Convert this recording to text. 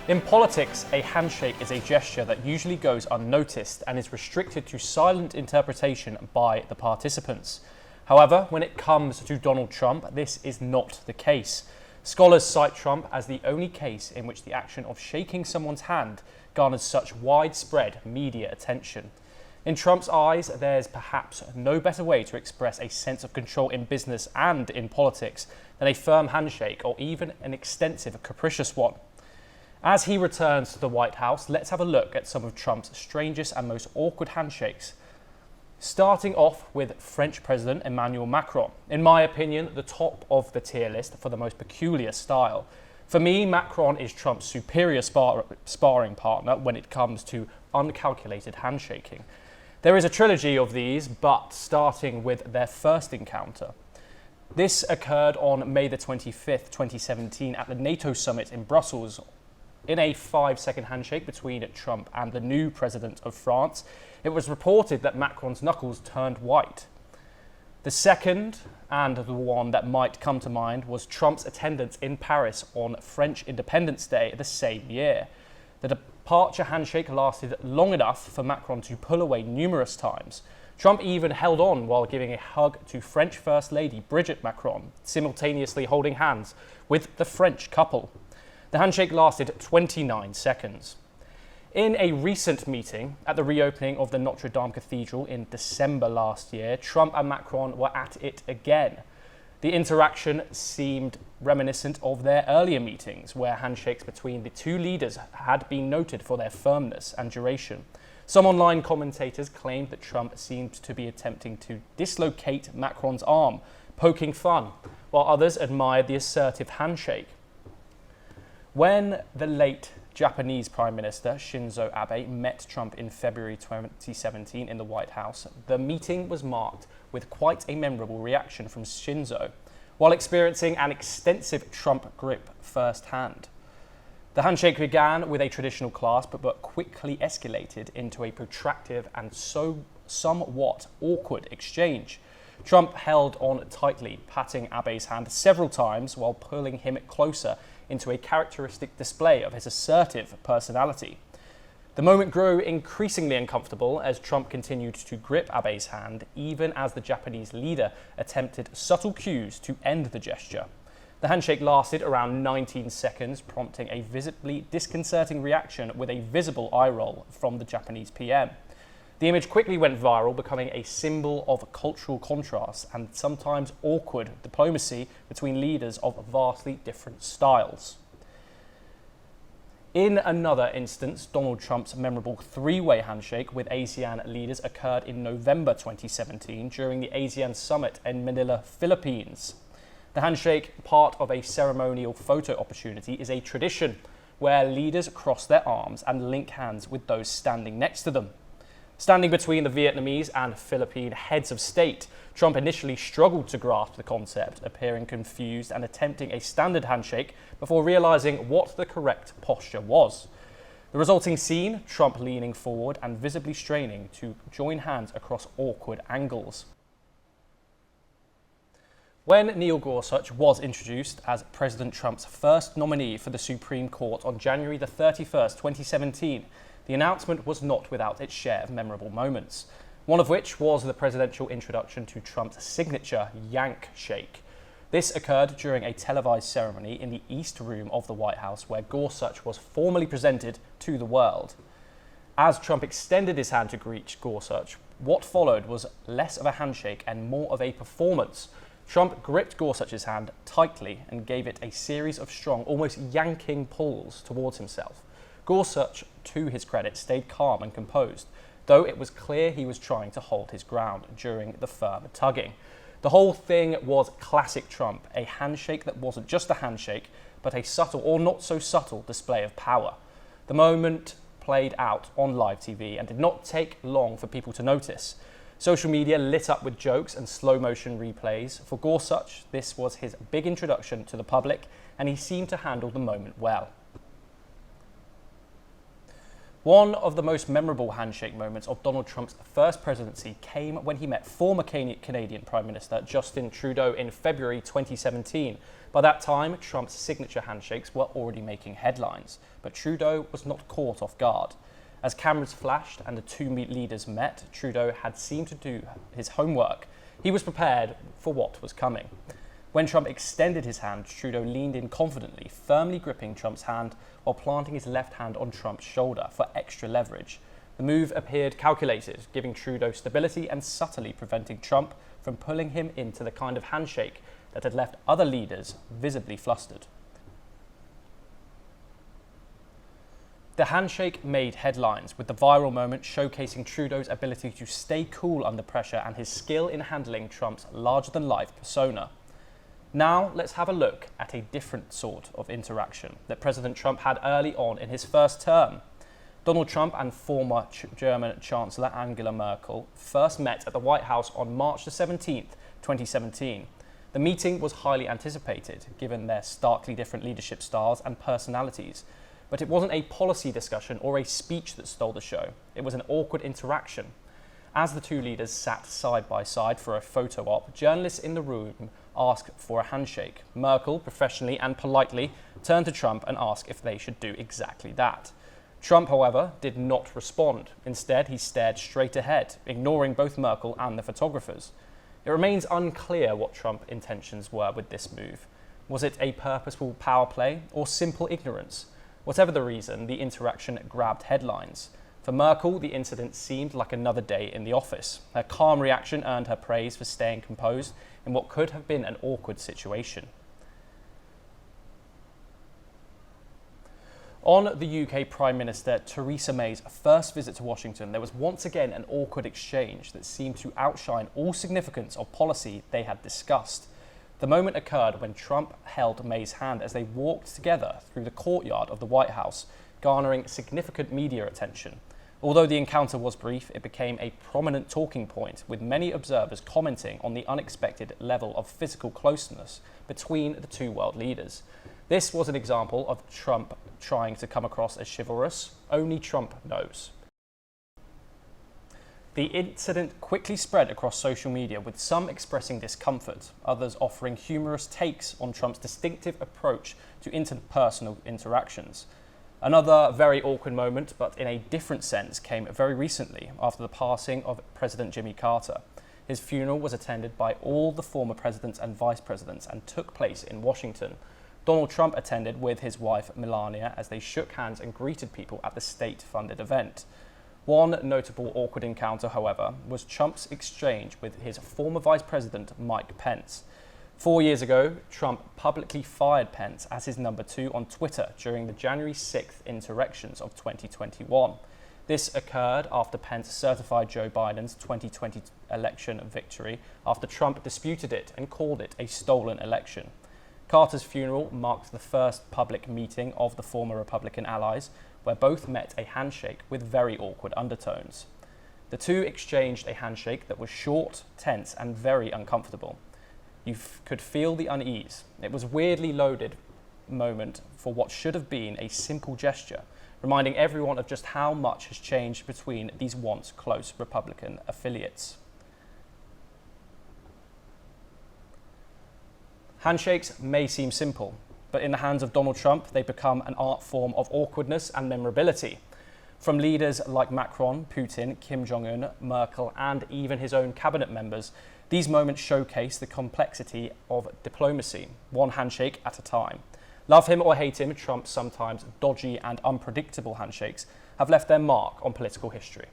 In politics, a handshake is a gesture that usually goes unnoticed and is restricted to silent interpretation by the participants. However, when it comes to Donald Trump, this is not the case. Scholars cite Trump as the only case in which the action of shaking someone's hand garners such widespread media attention. In Trump's eyes, there's perhaps no better way to express a sense of control in business and in politics than a firm handshake or even an extensive, capricious one. As he returns to the White House, let's have a look at some of Trump's strangest and most awkward handshakes. Starting off with French President Emmanuel Macron. In my opinion, the top of the tier list for the most peculiar style. For me, Macron is Trump's superior sparring partner when it comes to uncalculated handshaking. There is a trilogy of these, but starting with their first encounter. This occurred on May the 25th, 2017 at the NATO summit in Brussels. In a 5-second handshake between Trump and the new president of France, it was reported that Macron's knuckles turned white. The second, and the one that might come to mind, was Trump's attendance in Paris on French Independence Day the same year. The departure handshake lasted long enough for Macron to pull away numerous times. Trump even held on while giving a hug to French First Lady Brigitte Macron, simultaneously holding hands with the French couple. The handshake lasted 29 seconds. In a recent meeting at the reopening of the Notre Dame Cathedral in December last year, Trump and Macron were at it again. The interaction seemed reminiscent of their earlier meetings, where handshakes between the two leaders had been noted for their firmness and duration. Some online commentators claimed that Trump seemed to be attempting to dislocate Macron's arm, poking fun, while others admired the assertive handshake. When the late Japanese Prime Minister Shinzo Abe met Trump in February 2017 in the White House, the meeting was marked with quite a memorable reaction from Shinzo, while experiencing an extensive Trump grip firsthand. The handshake began with a traditional clasp, but quickly escalated into a protracted and somewhat awkward exchange. Trump held on tightly, patting Abe's hand several times while pulling him closer into a characteristic display of his assertive personality. The moment grew increasingly uncomfortable as Trump continued to grip Abe's hand, even as the Japanese leader attempted subtle cues to end the gesture. The handshake lasted around 19 seconds, prompting a visibly disconcerting reaction with a visible eye roll from the Japanese PM. The image quickly went viral, becoming a symbol of cultural contrast and sometimes awkward diplomacy between leaders of vastly different styles. In another instance, Donald Trump's memorable three-way handshake with ASEAN leaders occurred in November 2017 during the ASEAN summit in Manila, Philippines. The handshake, part of a ceremonial photo opportunity, is a tradition where leaders cross their arms and link hands with those standing next to them. Standing between the Vietnamese and Philippine heads of state, Trump initially struggled to grasp the concept, appearing confused and attempting a standard handshake before realizing what the correct posture was. The resulting scene, Trump leaning forward and visibly straining to join hands across awkward angles. When Neil Gorsuch was introduced as President Trump's first nominee for the Supreme Court on January the 31st, 2017, the announcement was not without its share of memorable moments, one of which was the presidential introduction to Trump's signature Yank shake. This occurred during a televised ceremony in the East Room of the White House, where Gorsuch was formally presented to the world. As Trump extended his hand to greet Gorsuch, what followed was less of a handshake and more of a performance. Trump gripped Gorsuch's hand tightly and gave it a series of strong, almost yanking pulls towards himself. Gorsuch, to his credit, stayed calm and composed, though it was clear he was trying to hold his ground during the firm tugging. The whole thing was classic Trump, a handshake that wasn't just a handshake, but a subtle or not so subtle display of power. The moment played out on live TV and did not take long for people to notice. Social media lit up with jokes and slow motion replays. For Gorsuch, this was his big introduction to the public, and he seemed to handle the moment well. One of the most memorable handshake moments of Donald Trump's first presidency came when he met former Canadian Prime Minister Justin Trudeau in February 2017, By that time, Trump's signature handshakes were already making headlines, but Trudeau was not caught off guard. As cameras flashed and the two leaders met, Trudeau had seemed to do his homework. He was prepared for what was coming. When Trump extended his hand, Trudeau leaned in confidently, firmly gripping Trump's hand while planting his left hand on Trump's shoulder for extra leverage. The move appeared calculated, giving Trudeau stability and subtly preventing Trump from pulling him into the kind of handshake that had left other leaders visibly flustered. The handshake made headlines, with the viral moment showcasing Trudeau's ability to stay cool under pressure and his skill in handling Trump's larger-than-life persona. Now, let's have a look at a different sort of interaction that President Trump had early on in his first term. Donald Trump and former German Chancellor Angela Merkel first met at the White House on March 17, 2017. The meeting was highly anticipated, given their starkly different leadership styles and personalities. But it wasn't a policy discussion or a speech that stole the show. It was an awkward interaction. As the two leaders sat side by side for a photo op, journalists in the room asked for a handshake. Merkel, professionally and politely, turned to Trump and asked if they should do exactly that. Trump, however, did not respond. Instead, he stared straight ahead, ignoring both Merkel and the photographers. It remains unclear what Trump's intentions were with this move. Was it a purposeful power play or simple ignorance? Whatever the reason, the interaction grabbed headlines. For Merkel, the incident seemed like another day in the office. Her calm reaction earned her praise for staying composed in what could have been an awkward situation. On the UK Prime Minister Theresa May's first visit to Washington, there was once again an awkward exchange that seemed to outshine all significance of policy they had discussed. The moment occurred when Trump held May's hand as they walked together through the courtyard of the White House, garnering significant media attention. Although the encounter was brief, it became a prominent talking point, with many observers commenting on the unexpected level of physical closeness between the two world leaders. This was an example of Trump trying to come across as chivalrous. Only Trump knows. The incident quickly spread across social media, with some expressing discomfort, others offering humorous takes on Trump's distinctive approach to interpersonal interactions. Another very awkward moment, but in a different sense, came very recently after the passing of President Jimmy Carter. His funeral was attended by all the former presidents and vice presidents and took place in Washington. Donald Trump attended with his wife Melania as they shook hands and greeted people at the state-funded event. One notable awkward encounter, however, was Trump's exchange with his former Vice President Mike Pence. 4 years ago, Trump publicly fired Pence as his number 2 on Twitter during the January 6th insurrections of 2021. This occurred after Pence certified Joe Biden's 2020 election victory after Trump disputed it and called it a stolen election. Carter's funeral marked the first public meeting of the former Republican allies, where both met a handshake with very awkward undertones. The two exchanged a handshake that was short, tense, and very uncomfortable. You could feel the unease. It was a weirdly loaded moment for what should have been a simple gesture, reminding everyone of just how much has changed between these once close Republican affiliates. Handshakes may seem simple, but in the hands of Donald Trump, they become an art form of awkwardness and memorability. From leaders like Macron, Putin, Kim Jong-un, Merkel, and even his own cabinet members, these moments showcase the complexity of diplomacy, one handshake at a time. Love him or hate him, Trump's sometimes dodgy and unpredictable handshakes have left their mark on political history.